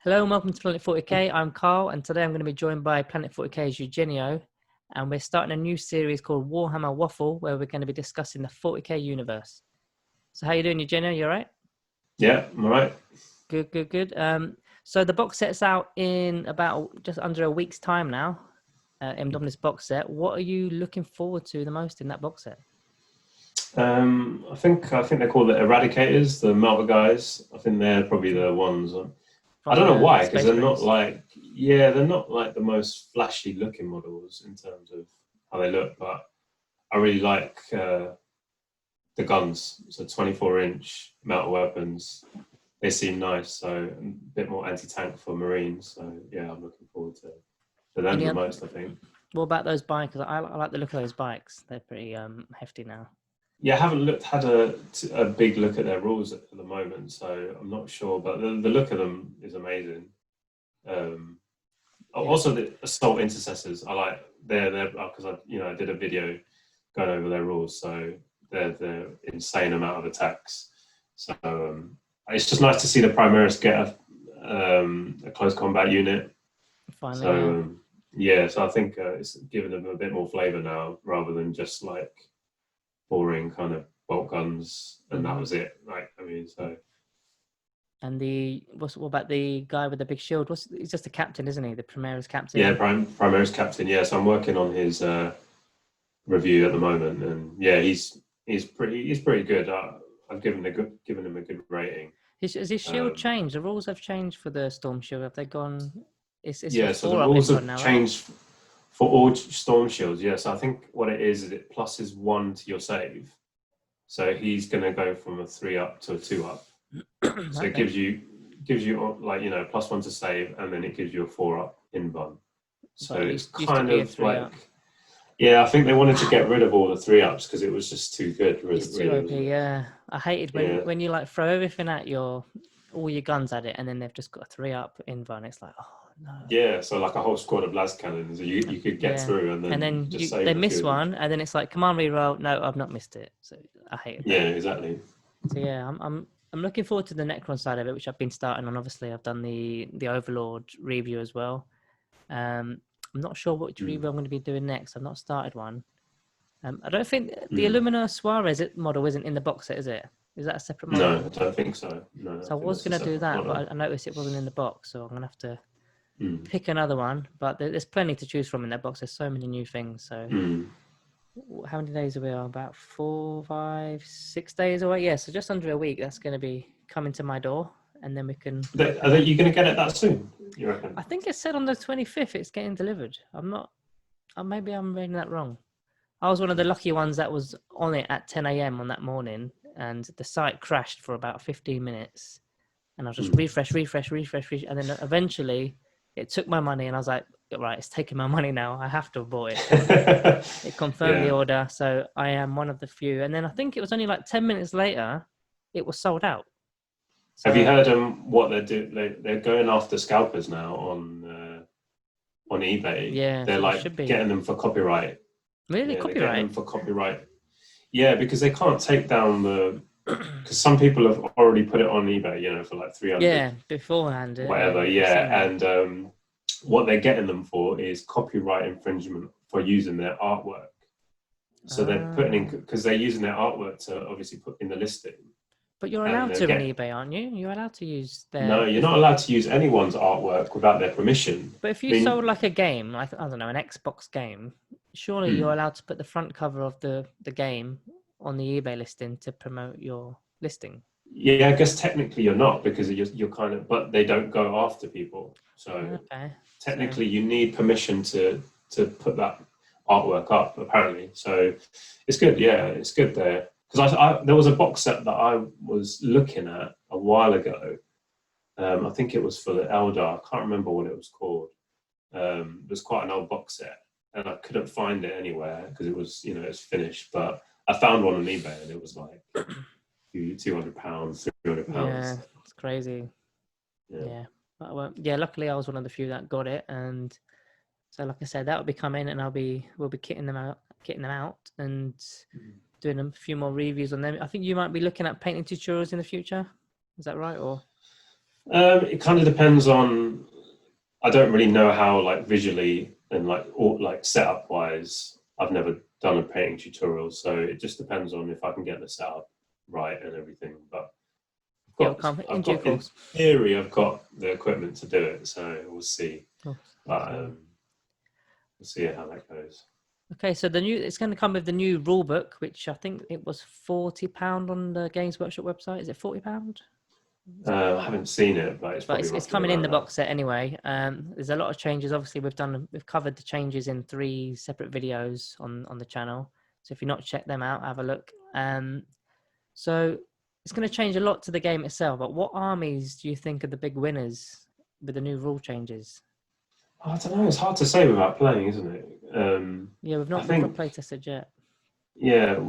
Hello and welcome to Planet 40K. I'm Carl, and today I'm going to be joined by Planet 40K's Eugenio, and we're starting a new series called Warhammer Waffle, where we're going to be discussing the 40K universe. So how you doing, Eugenio? You all right? Yeah, I'm all right. Good. So the box set's out in about just under a week's time now. Indomitus box set. What are you looking forward to the most in that box set? I think they're called the Eradicators, the Melter guys. I think they're probably the ones. I don't know why, because they're not like the most flashy looking models in terms of how they look, but I really like the guns. So 24-inch melter weapons. They seem nice, so a bit more anti-tank for Marines. So yeah, I'm looking forward to them the most, I think. What about those bikes? I like the look of those bikes. They're pretty hefty now. Yeah, I haven't had a big look at their rules at the moment, so I'm not sure. But the look of them is amazing. Also, the assault intercessors, I like. They're because I did a video going over their rules, so they're insane amount of attacks. So it's just nice to see the Primaris get a close combat unit. Finally, so I think it's giving them a bit more flavor now, rather than just like boring kind of bolt guns, and that was it. And what about the guy with the big shield? He's just a captain, isn't he? The Primaris captain. Yeah, Primaris captain. Yeah, so I'm working on his review at the moment, and yeah, he's pretty good. I've given him a good rating. Has his shield changed? The rules have changed for the Storm Shield. Have they gone? So the rules have changed for all Storm Shields. Yes, I think what it is it pluses 1 to your save. So he's going to go from a 3 up to a 2 up. So it gives you like +1 to save, and then it gives you a 4 up in bun. So it's kind of like I think they wanted to get rid of all the 3 ups because it was just too good. It's too OP, yeah. I hated when you like throw everything at all your guns at it, and then they've just got a 3 up in bun. It's like, oh no. Yeah, so like a whole squad of las cannons, you could get through, and then they miss one, and then it's like command reroll. No, I've not missed it. So I hated that. Yeah, exactly. So yeah, I'm looking forward to the Necron side of it, which I've been starting on. Obviously, I've done the Overlord review as well. I'm not sure which review I'm going to be doing next. I've not started one. I don't think the Illumina Suarez model isn't in the box set, is it? Is that a separate model? No, I don't think so. No. So I was going to do that, but I noticed it wasn't in the box, so I'm going to have to pick another one. But there's plenty to choose from in that box. There's so many new things. So how many days are we on? About 4, 5, 6 days away? Yeah, so just under a week. That's going to be coming to my door, and then we can. Are you going to get it that soon? You reckon? I think it said on the 25th it's getting delivered. I'm not. Maybe I'm reading that wrong. I was one of the lucky ones that was on it at 10 a.m. on that morning, and the site crashed for about 15 minutes, and I was just refresh, and then eventually it took my money, and I was like, right, it's taking my money now. I have to have bought it. It confirmed the order, so I am one of the few. And then I think it was only like 10 minutes later, it was sold out. So, have you heard what they're doing? They're going after scalpers now on eBay. Yeah, they're like getting them for copyright. Really, copyright? For copyright. Yeah, because they can't take down because some people have already put it on eBay, for like 300. Yeah, beforehand. Whatever, and what they're getting them for is copyright infringement for using their artwork. So they're putting in, because they're using their artwork to obviously put in the listing. But you're allowed to on eBay, aren't you? You're allowed to use their... No, you're not allowed to use anyone's artwork without their permission. But if you sold like a game, like, I don't know, an Xbox game, surely you're allowed to put the front cover of the game on the eBay listing to promote your listing. Yeah, I guess technically you're not, because you're kind of... But they don't go after people. So technically you need permission to put that artwork up, apparently. So it's good, it's good there. Because there was a box set that I was looking at a while ago. I think it was for the Eldar. I can't remember what it was called. It was quite an old box set, and I couldn't find it anywhere because it was, it's finished. But I found one on eBay, and it was like £200, £300. Yeah, it's crazy. Yeah. Luckily I was one of the few that got it, and so like I said, that will be coming, and we'll be kitting them out, and doing a few more reviews on them. I think you might be looking at painting tutorials in the future. Is that right? Or It kind of depends on. I don't really know how like visually and like setup wise. I've never done a painting tutorial, so it just depends on if I can get the setup right and everything. But in theory, I've got the equipment to do it, so we'll see. But we'll see how that goes. Okay, so it's going to come with the new rule book, which I think it was £40 on the Games Workshop website. Is it £40? I haven't seen it, but it's coming in the box set anyway. There's a lot of changes. Obviously, we've covered the changes in 3 separate videos on the channel. So if you're not checked them out, have a look. So it's going to change a lot to the game itself. But what armies do you think are the big winners with the new rule changes? I don't know. It's hard to say without playing, isn't it? Yeah, we've not play tested yet. Yeah,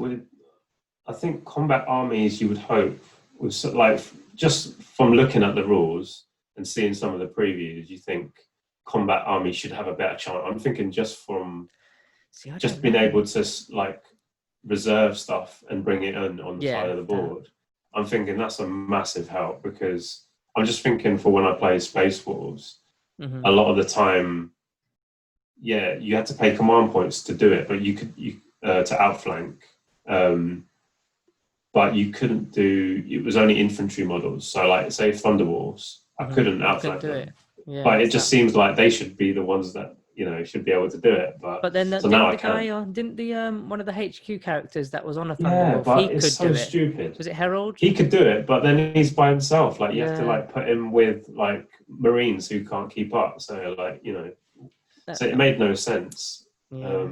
I think combat armies you would hope was like, just from looking at the rules and seeing some of the previews, you think combat armies should have a better chance. I'm thinking just from being able to like reserve stuff and bring it on the side of the board. I'm thinking that's a massive help, because I'm just thinking for when I play Space Wolves, a lot of the time, you had to pay command points to do it, but you could to outflank. But you couldn't do. It was only infantry models. So, like, say Thunderwolves, I couldn't outflank them. But it just seems like they should be the ones that should be able to do it. But then didn't one of the HQ characters that was on a Thunderwolf? Yeah, but it's so stupid. Was it Herald? He could do it, but then he's by himself. Like, you have to like put him with like Marines who can't keep up. So so it made no sense. Yeah.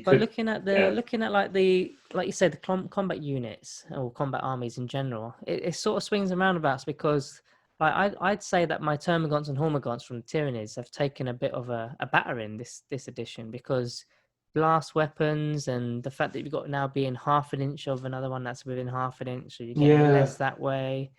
Looking at like you said, the combat units or combat armies in general, it sort of swings and roundabouts, because I'd say that my Termagants and Hormagaunts from the Tyrannies have taken a bit of a battering this edition, because blast weapons and the fact that you've got now being half an inch of another one that's within half an inch, so you get less that way.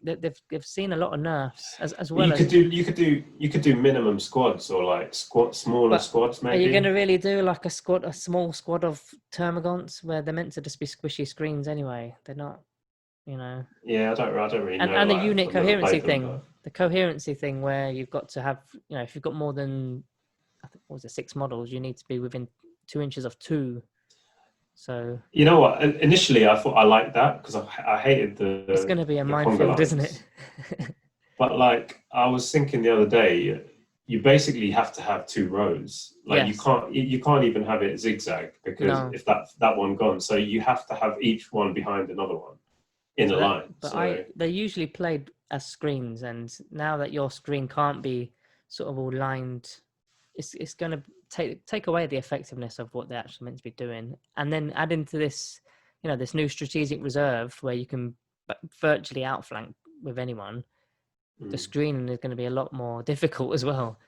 They've seen a lot of nerfs as well. You could do minimum squads, or like smaller squads. Maybe. Are you going to really do like a small squad of Termagants where they're meant to just be squishy screens anyway? They're not, Yeah, I don't really know. And the unit coherency thing, the coherency thing, where you've got to have, if you've got more than, I think, what was it, 6 models, you need to be within 2 inches of 2. So you know what? Initially, I thought I liked that, because I hated the. It's going to be a minefield, isn't it? But like, I was thinking the other day, you basically have to have 2 rows. Like, you can't even have it zigzag, because if that one gone, so you have to have each one behind another one in a line. But they usually played as screens, and now that your screen can't be sort of all lined, it's going to take away the effectiveness of what they're actually meant to be doing. And then add into this, this new strategic reserve where you can virtually outflank with anyone. The screening is going to be a lot more difficult as well.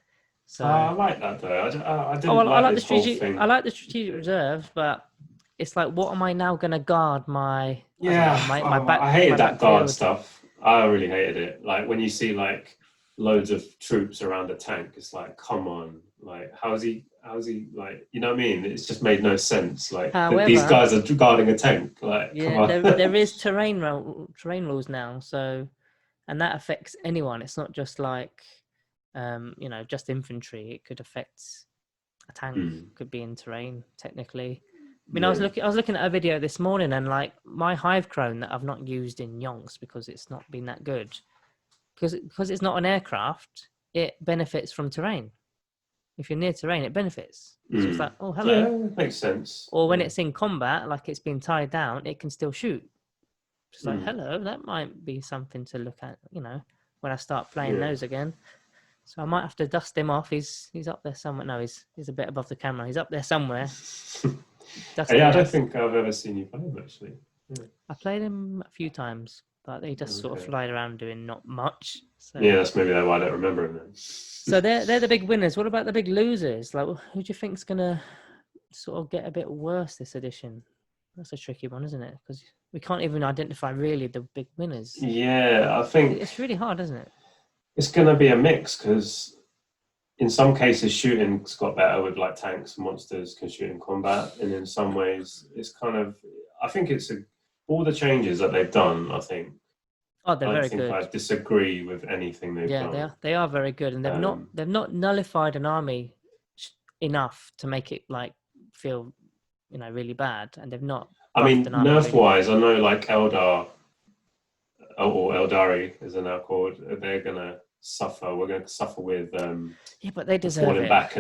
So I like that though. I like the strategic reserve, but it's like, what am I now going to guard my? I hated that guard stuff. I really hated it. Like, when you see like loads of troops around a tank, it's like, come on, like, how's he like, you know what I mean? It's just made no sense. Like, these guys are guarding a tank. Like, come on. there is terrain rules now, so, and that affects anyone. It's not just like, just infantry. It could affect a tank. Could be in terrain technically. I mean, I was looking at a video this morning, and like, my hive crone that I've not used in Yonks because it's not been that good, because it's not an aircraft, it benefits from terrain. If you're near terrain, it benefits. So it's like, oh, hello. Yeah, makes sense. Or when it's in combat, like it's been tied down, it can still shoot. It's like, hello, that might be something to look at, when I start playing those again. So I might have to dust him off. He's up there somewhere. No, he's a bit above the camera. He's up there somewhere. I don't think I've ever seen you play him, actually. Yeah. I played him a few times, but he just sort of flied around doing not much. So. Yeah, that's maybe why I don't remember him then. So they're the big winners. What about the big losers? Like, who do you think's gonna sort of get a bit worse this edition? That's a tricky one, isn't it? Because we can't even identify really the big winners. Yeah, I think it's really hard, isn't it? It's going to be a mix, because in some cases shooting's got better with like tanks and monsters can shoot in combat, and in some ways it's kind of, I think it's all the changes that they've done, I think, Oh, they're I don't very think good. I disagree with anything they've done. Yeah, they are very good, and they've not nullified an army enough to make it like feel, really bad, and they've not. I mean, An army nerf really wise, I know like Eldar or Eldari, as they're now called, they're gonna suffer. We're gonna suffer with yeah, but they deserve falling back.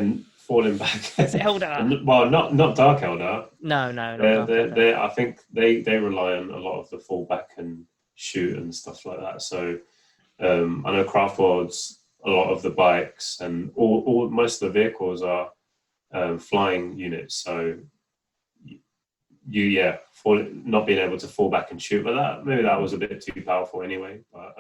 It's Eldar. Well, not Dark Eldar. No, not Dark Eldar. I think they rely on a lot of the fallback and shoot and stuff like that. So I know Craft Worlds, a lot of the bikes and all most of the vehicles are flying units. So not being able to fall back and shoot, but maybe that was a bit too powerful anyway. But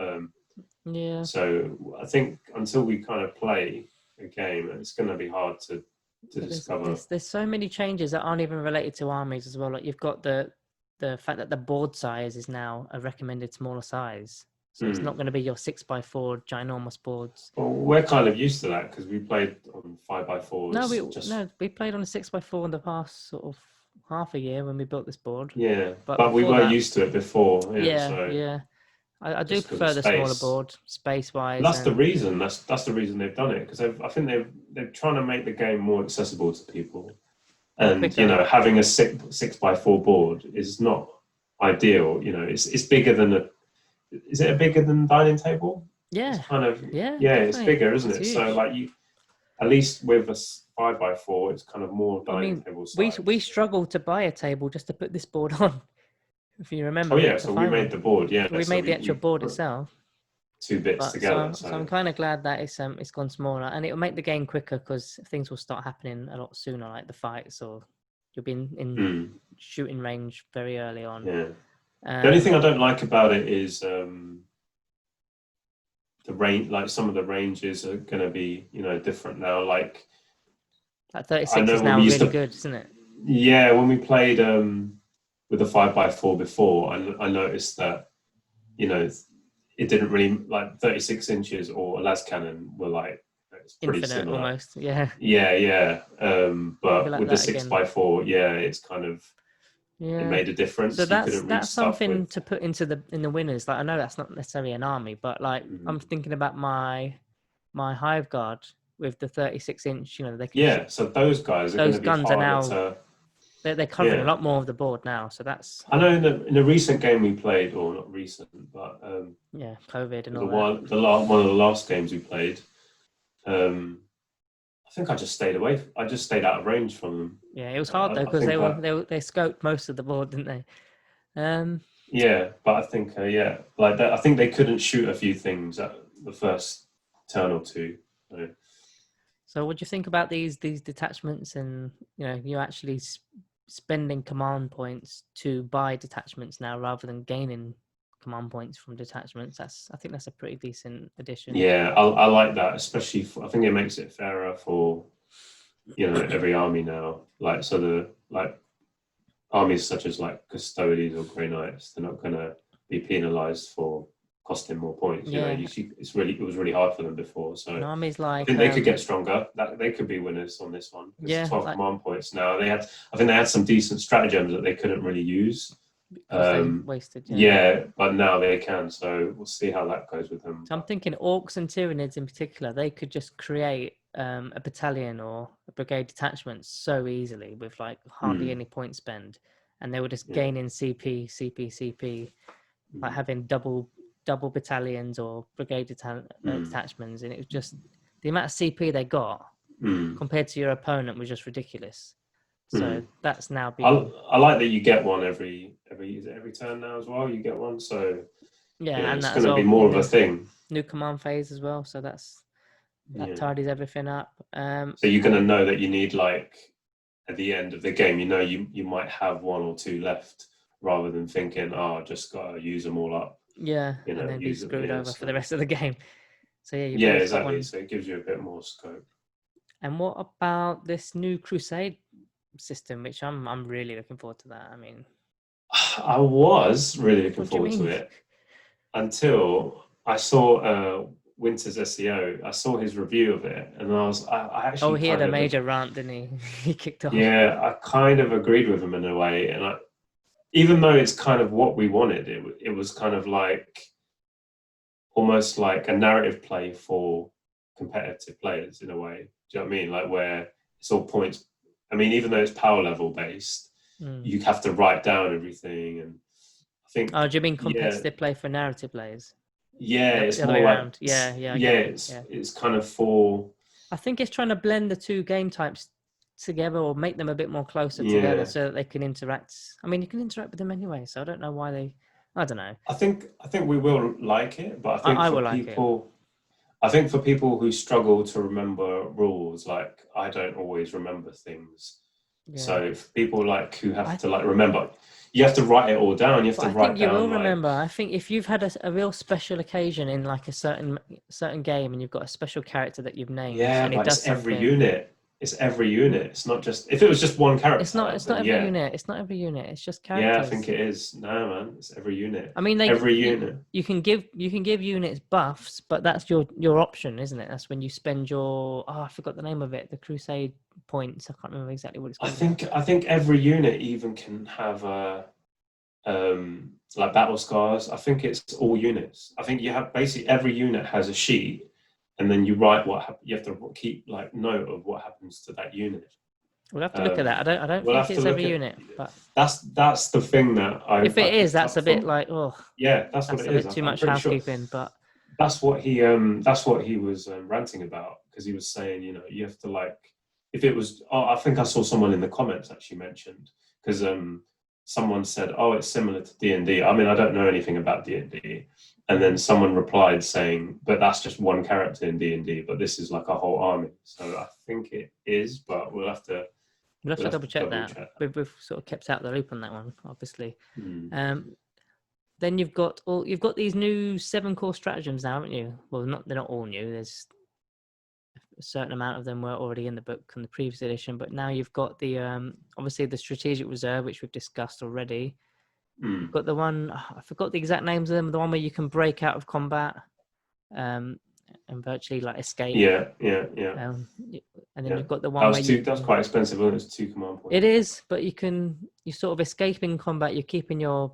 yeah. So I think until we kind of play a game, it's going to be hard to discover. There's so many changes that aren't even related to armies as well. Like you've got the fact that the board size is now a recommended smaller size. So it's not going to be your 6x4 ginormous boards. Well, we're kind of used to that because we played on 5x4s. No, we played on a 6x4 in the past sort of half a year when we built this board. Yeah, but we were used to it before. Yeah. I do prefer the smaller board, space-wise. That's the reason. That's the reason they've done it, because I think they're trying to make the game more accessible to people. And having a 6x4 board is not ideal. It's bigger than Is it bigger than dining table? Yeah. It's kind of yeah. It's bigger, isn't it? Huge. So like at least with a 5x4, it's kind of more dining table size. We struggled to buy a table just to put this board on. If you remember. Oh yeah, so we made the board. Yeah, we made the actual board itself. 2 bits together. So I'm kind of glad that it's gone smaller, and it'll make the game quicker because things will start happening a lot sooner, like the fights, or you'll be in shooting range very early on. Yeah. The only thing I don't like about it is the range. Like some of the ranges are going to be different now. Like 36 is now really good, isn't it? Yeah, when we played with the 5x4 before, I noticed that it didn't really, like 36 inches or a las cannon were like it's pretty infinite similar. Almost. Yeah. But with the 6x4, it's kind of it made a difference. So that's something to put in the winners. Like I know that's not necessarily an army, but like I'm thinking about my Hive Guard with the 36-inch. They can so those guys guns are now. They're covering a lot more of the board now, so that's. I know in the recent game we played, or not recent, but COVID and all that. One of the last games we played, I think I just stayed away. I just stayed out of range from them. Yeah, it was hard though because they scoped most of the board, didn't they? Yeah, but I think like that. I think they couldn't shoot a few things at the first turn or two. So what do you think about these detachments, and you actually spending command points to buy detachments now rather than gaining command points from detachments? I think that's a pretty decent addition. Yeah, I like that, especially I think it makes it fairer for every army now. Like armies such as like Custodians or Grey Knights, they're not going to be penalised for costing more points. It was really hard for them before. So armies like I think they could get stronger. That they could be winners on this one. It's 12 command points now. I think they had some decent stratagems that they couldn't really use. They wasted. But now they can. So we'll see how that goes with them. So I'm thinking Orcs and Tyranids in particular. They could just create a battalion or a brigade detachment so easily with like hardly any point spend, and they were just gaining CP, like having double battalions or brigade detachments, and it was just the amount of CP they got compared to your opponent was just ridiculous. So that's now being. I like that you get one every turn now as well. You get one, so and it's going to be more of a thing. New command phase as well, so that tidies everything up. So you're going to know that you need like at the end of the game, you might have 1 or 2 left, rather than thinking, just got to use them all up. Yeah, and then be screwed over for the rest of the game. So exactly. So it gives you a bit more scope. And what about this new Crusade system, which I'm really looking forward to that? I mean, I was really looking forward to it until I saw Winter's SEO. I saw his review of it, and I actually. He had a major rant, didn't he? He kicked off. Yeah, I kind of agreed with him in a way, and even though it's kind of what we wanted, it was kind of like almost like a narrative play for competitive players in a way. Do you know what I mean? Like where it's all points. I mean, even though it's power level based, you have to write down everything. And I think. Oh, do you mean competitive play for narrative players? Yeah, it's the other more way like around. Yeah, it's kind of for. I think it's trying to blend the two game types together, or make them a bit more closer together, so that they can interact. I mean, you can interact with them anyway, so I don't know why they. I don't know. I think we will like it, but I think I for will people, like it. I think for people who struggle to remember rules, like I don't always remember things. Yeah. So for people like who have to like remember, you have to write it all down. You have to write down. I think you will remember. I think if you've had a real special occasion in like a certain game, and you've got a special character that you've named, and it does every unit. It's every unit. It's not just if it was just one character. It's not every unit. It's not every unit. It's just characters. Yeah, I think it is. No, man, it's every unit. I mean, every unit. You can give units buffs, but that's your option, isn't it? That's when you spend your I forgot the name of it. The Crusade points. I can't remember exactly what it's called. I think every unit even can have like battle scars. I think it's all units. I think you have basically every unit has a sheet. And then you write you have to keep like note of what happens to that unit. We'll have to look at that. I don't think it's every unit, but that's the thing that I. If it is, that's a bit like Yeah, that's what it is. A bit too much housekeeping, but that's what he was ranting about, because he was saying, you have to like, if it was. Oh, I think I saw someone in the comments actually mentioned, because someone said, "Oh, it's similar to D&D." I mean, I don't know anything about D&D. And then someone replied saying, "But that's just one character in D&D, but this is like a whole army." So I think it is, but we'll have to double check that. We've sort of kept out the loop on that one, obviously. Then you've got these new 7-core stratagems now, haven't you? Well, they're not all new. There's a certain amount of them were already in the book from the previous edition, but now you've got the obviously the strategic reserve, which we've discussed already. You've got the one, I forgot the exact names of them, the one where you can break out of combat and virtually like escape. Yeah. And then you've got the one that's quite expensive, and it's 2 command points. It is, but you sort of escape in combat, you're keeping your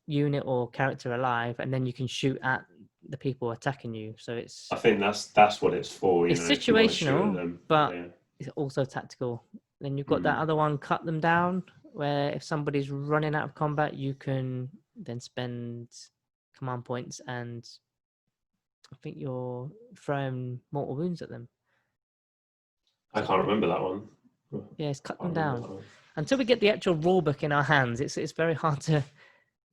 unit or character alive, and then you can shoot at the people attacking you. So it's. I think that's what it's for. It's situational, but it's also tactical. Then you've got that other one, cut them down, where if somebody's running out of combat, you can then spend command points, and I think you're throwing mortal wounds at them. I can't remember that one. Yeah, it's cut them down. Until we get the actual rulebook in our hands, it's very hard to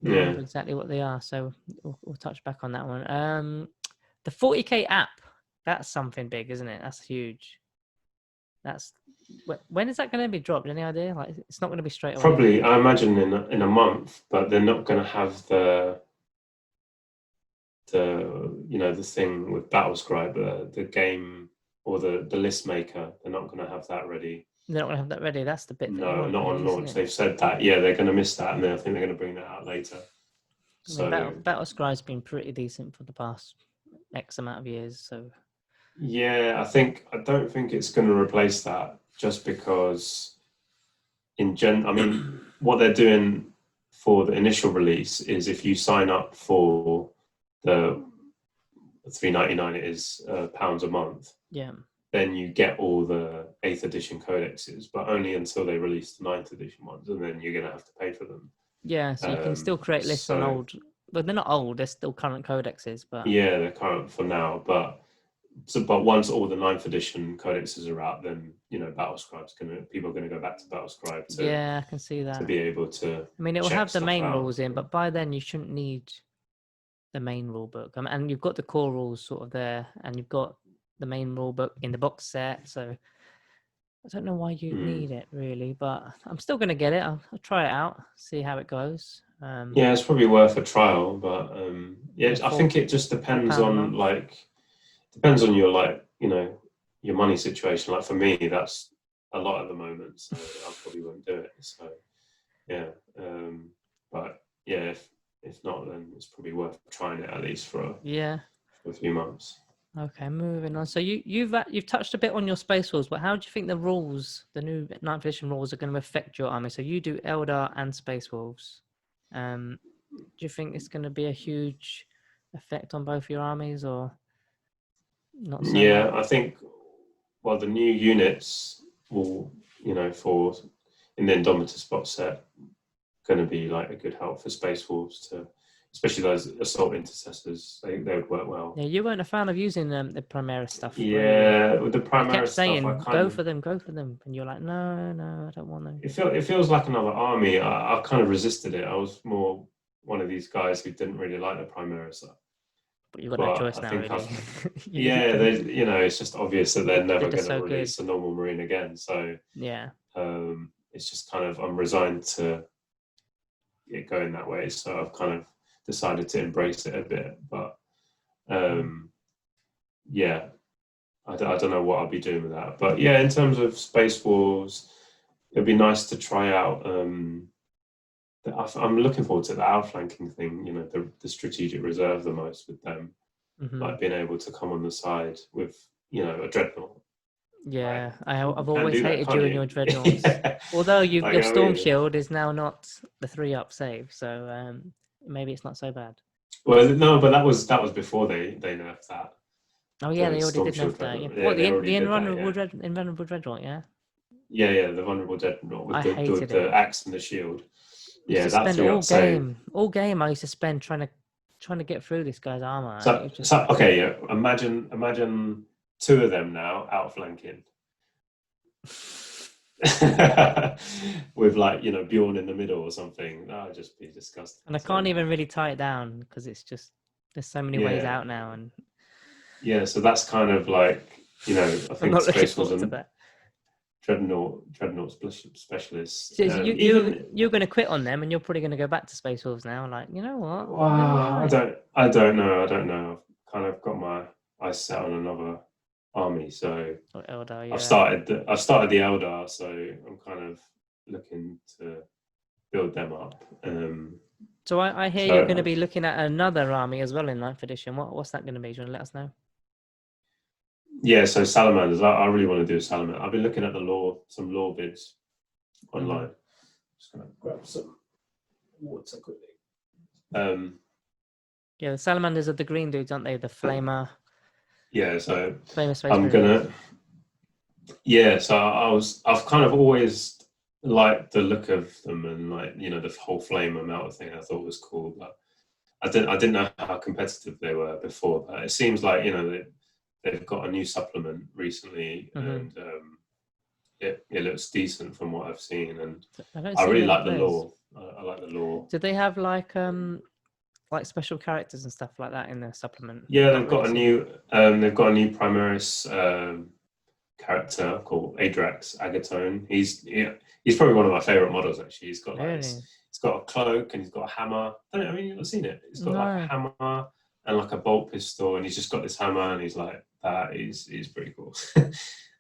remember exactly what they are. So we'll touch back on that one. The 40k app, that's something big, isn't it? That's huge. When is that going to be dropped? Any idea? Like, it's not going to be straight away. Probably, I imagine in a month, but they're not going to have the thing with Battlescribe, the game or the list maker. They're not going to have that ready. They're not going to have that ready. That's the bit. No, not on launch. They've said that. Yeah, they're going to miss that, and then I think they're going to bring that out later. So Battlescribe's been pretty decent for the past X amount of years. So. Yeah, I don't think it's going to replace that, just because I mean, what they're doing for the initial release is if you sign up for the $3.99, it is pounds a month. Yeah. Then you get all the 8th edition codexes, but only until they release the 9th edition ones, and then you're going to have to pay for them. Yeah, so you can still create lists on old, but they're not old. They're still current codexes, but yeah, they're current for now, but once all the 9th edition codexes are out, then Battlescribe's people are going to go back to Battlescribe. I can see that, to be able to. I mean, it will have the main rules in, but by then you shouldn't need the main rule book. And you've got the core rules sort of there, and you've got the main rule book in the box set. So I don't know why you need it really, but I'm still going to get it. I'll try it out, see how it goes. Yeah, it's probably worth a trial, but I think it just depends on your your money situation. Like for me, that's a lot at the moment, so I probably won't do it. So but yeah, if not, then it's probably worth trying it at least for a few months. Okay, moving on. So you've touched a bit on your Space Wolves, but how do you think the rules, the new 9th edition rules, are going to affect your army? So you do Eldar and Space Wolves. Do you think it's going to be a huge effect on both your armies, or not so Yeah, much? I think. Well, the new units will, for in the Indomitus box set, going to be like a good help for Space Wolves especially those assault intercessors. They would work well. Yeah, you weren't a fan of using the Primaris stuff, were you? Yeah, with the I kept Primaris stuff, saying, go for them, and you're like, no, I don't want them. It feels like another army. I kind of resisted it. I was more one of these guys who didn't really like the Primaris stuff. But you've got no choice now, really. It's just obvious that they're never going to release good. a normal Marine again. So yeah, it's just kind of, I'm resigned to it going that way. So I've kind of decided to embrace it a bit. But yeah, I don't know what I'll be doing with that. But yeah, in terms of Space Wolves, it'd be nice to try out. I'm looking forward to the outflanking thing, the strategic reserve the most with them, like being able to come on the side with, a dreadnought. Yeah, I've always hated you and your dreadnoughts. Yeah. Although your Storm Shield is now not the 3-up save, so maybe it's not so bad. Well, no, but that was before they nerfed that. Oh yeah, they already did nerf that. Yeah. What, the invulnerable dreadnought, yeah? Yeah, the vulnerable dreadnought with the axe and the shield. Yeah, that's all game. I used to spend trying to get through this guy's armor. Okay, yeah. Imagine 2 of them now outflanking, with Bjorn in the middle or something. That would just be disgusting. And I can't even really tie it down because it's just there's so many ways out now. And yeah, so that's kind of like I think Space Wolves and Dreadnought specialists. So you're going to quit on them, and you're probably going to go back to Space Wolves now. Like, you know what? Wow, I don't know. I've kind of got my eyes set on another army, so Eldar, yeah. I've started the Eldar, so I'm kind of looking to build them up. So I hear you're going to be looking at another army as well in 9th edition. What's that going to be? Do you want to let us know? Yeah, so Salamanders. I really want to do a Salamander. I've been looking at some lore vids online. Just gonna grab some water quickly. Yeah, the Salamanders are the green dudes, aren't they? The Flamer. Yeah, so Flamer I'm gonna. Yeah, so I've kind of always liked the look of them, and the whole Flamer Melter thing. I thought was cool, but I didn't know how competitive they were before. But it seems like they've got a new supplement recently, and it looks decent from what I've seen, and I really like the lore. I like the lore. Did they have like special characters and stuff like that in the supplement? Yeah, they've got a new Primaris character called Adrax Agatone. He's probably one of my favorite models actually. He's got he's got a cloak and he's got a hammer. You've not seen it. He's got like a hammer and like a bolt pistol, and he's just got this hammer, and he's like that. He's pretty cool.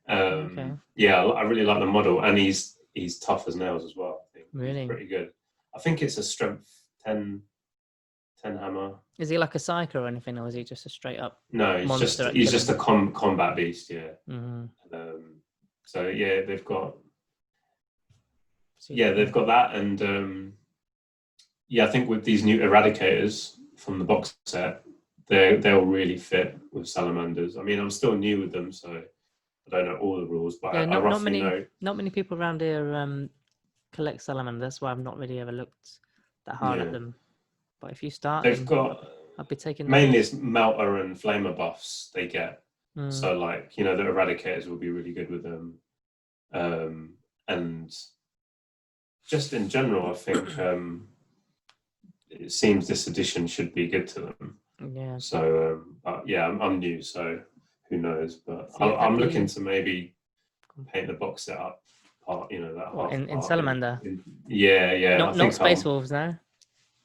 Yeah, I really like the model, and he's tough as nails as well. I think really he's pretty good. I think it's a strength 10 hammer. Is he like a psyker or anything, or is he just a straight up? No, he's just a combat beast. Yeah. So yeah, they've got that, and I think with these new eradicators from the box set, they'll really fit with Salamanders. I mean, I'm still new with them, so I don't know all the rules, but I roughly know. Not many people around here collect Salamanders. That's why I've not really ever looked that hard at them. But if you start, they've got. I'll be taking mainly it's Melter and Flamer buffs they get. So the eradicators will be really good with them, and just in general, I think it seems this edition should be good to them. Yeah. So, but yeah, I'm new, so who knows? But I'm looking to maybe paint the box set up part. That in Salamander. Yeah. Not Space Wolves now.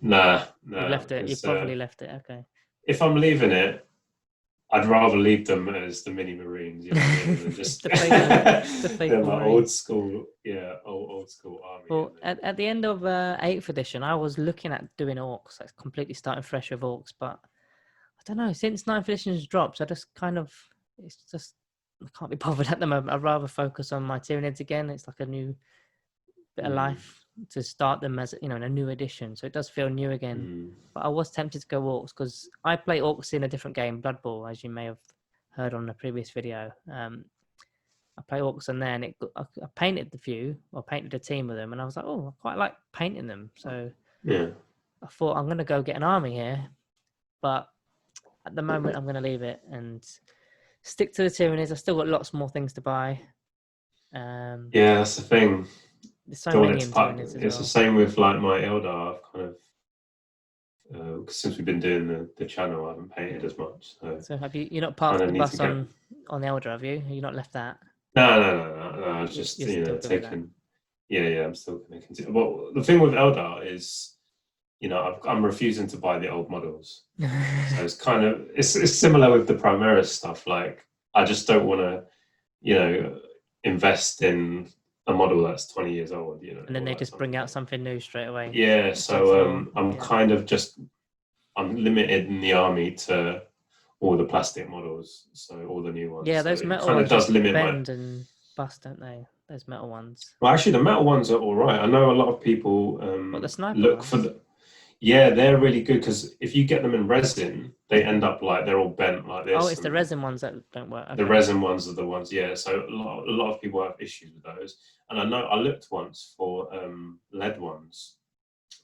Nah. You left it. You probably left it. Okay. If I'm leaving it, I'd rather leave them as the mini Marines. Just they're my old school army. Well, at the end of 8th edition, I was looking at doing orcs, like completely starting fresh with orcs, but I don't know. Since 9th edition's dropped, I just I can't be bothered at the moment. I'd rather focus on my Tyranids again. It's like a new bit of life to start them as in a new edition, so it does feel new again. But I was tempted to go orcs because I play orcs in a different game, Blood Bowl, as you may have heard on the previous video. I play orcs on there, and I painted painted a team with them, and I was like, oh, I quite like painting them. So yeah, I thought I'm going to go get an army here, but at the moment I'm going to leave it and stick to the Tyranids. I've still got lots more things to buy. Yeah, that's the thing. There's so many in Tyranids as well. It's the same with like my Eldar. I've kind of since we've been doing the channel, I haven't painted as much. So have you're not part of the bus on Eldar, have you? Have you not left that? No. I was just taking. Yeah. I'm still going to continue. Well, the thing with Eldar is, I'm refusing to buy the old models. So it's kind of it's similar with the Primaris stuff. Like I just don't want to, invest in a model that's 20 years old. And then they just bring out something new straight away. Yeah. So I'm kind of I'm limited in the army to all the plastic models, so all the new ones. Yeah, those metal kind ones of does limit bend and bust, don't they? Those metal ones. Well, actually, the metal ones are all right. I know a lot of people the sniper look ones? for the. Yeah, they're really good because if you get them in resin, they end up like they're all bent like this. Oh, it's the resin ones that don't work. Okay. The resin ones are the ones, yeah. So a lot of people have issues with those. And I know I looked once for lead ones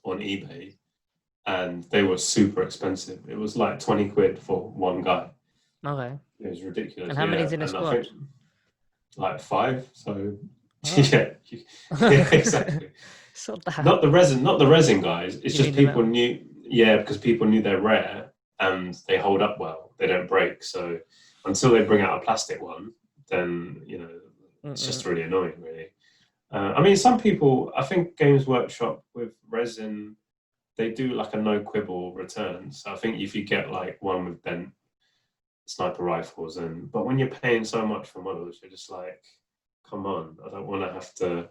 on eBay, and they were super expensive. It was like 20 quid for one guy. Okay. It was ridiculous. And how many's in a squad? Like 5. So yeah, exactly. Not the resin guys. It's just people knew. Yeah, because people knew they're rare and they hold up well. They don't break. So until they bring out a plastic one, then it's just really annoying, really. I mean, some people. I think Games Workshop with resin, they do like a no quibble return. So I think if you get like one with bent sniper rifles, but when you're paying so much for models, you're just like, come on, I don't want to have to,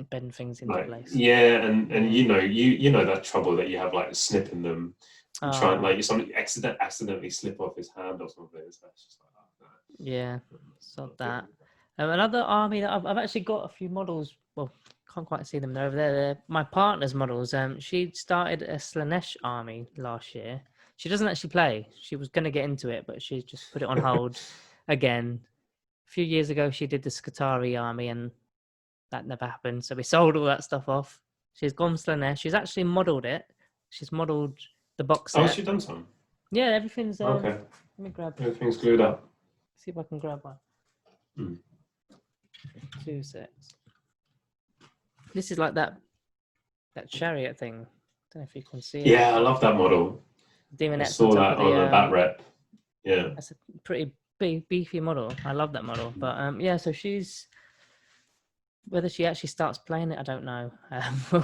bend things into place. Yeah, and you know that trouble that you have like snipping them, trying like somebody accidentally slip off his hand or something. So it's just like, oh, no. Yeah, so that. Another army that I've actually got a few models. Well, can't quite see them. They're over there. They're my partner's models. She started a Slaanesh army last year. She doesn't actually play. She was going to get into it, but she just put it on hold again. A few years ago, she did the Skitarii army, and that never happened. So we sold all that stuff off. She's gone Slaanesh. She's actually modelled it. She's modelled the box set. Oh, has she done some? Yeah, everything's... okay. Let me grab... Everything's glued up. See if I can grab one. 2 sets. This is like that chariot thing. I don't know if you can see it. Yeah, I love that model. Demonets I saw that on the bat rep. Yeah. That's a pretty beefy model. I love that model. But yeah, so she's... Whether she actually starts playing it, I don't know. We'll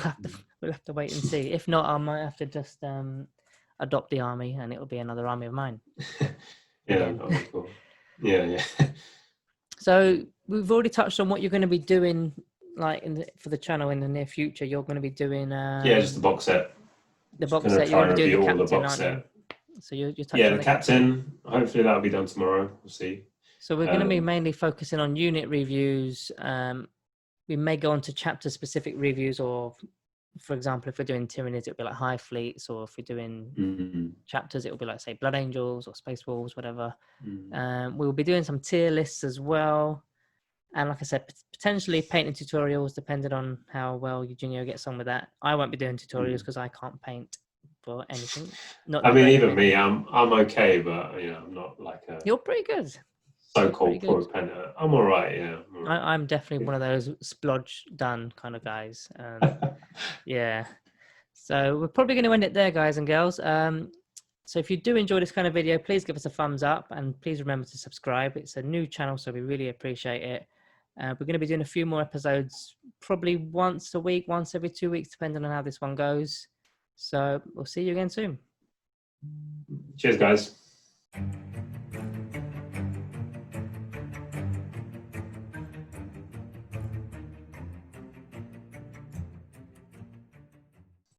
have to wait and see. If not, I might have to just adopt the army, and it'll be another army of mine. Yeah, that'll be cool. Yeah. So we've already touched on what you're going to be doing, like for the channel in the near future. You're going to be doing just the box set. The box set. You're going to be doing the captain, aren't you? So you're touching on the captain. Hopefully that'll be done tomorrow. We'll see. So we're going to be mainly focusing on unit reviews. We may go on to chapter specific reviews, or for example, if we're doing Tyranids, it'll be like High Fleets, or if we're doing chapters, it'll be like, say, Blood Angels or Space Wolves, whatever. We'll be doing some tier lists as well. And like I said, potentially painting tutorials, depending on how well Eugenio gets on with that. I won't be doing tutorials because I can't paint for anything. Even me, I'm okay, but I'm not like a... You're pretty good. So-called pro painter. I'm all right, yeah. I'm definitely one of those splodge done kind of guys. Yeah. So we're probably going to end it there, guys and girls. So if you do enjoy this kind of video, please give us a thumbs up, and please remember to subscribe. It's a new channel, so we really appreciate it. We're going to be doing a few more episodes, probably once a week, once every 2 weeks, depending on how this one goes. So we'll see you again soon. Cheers, guys.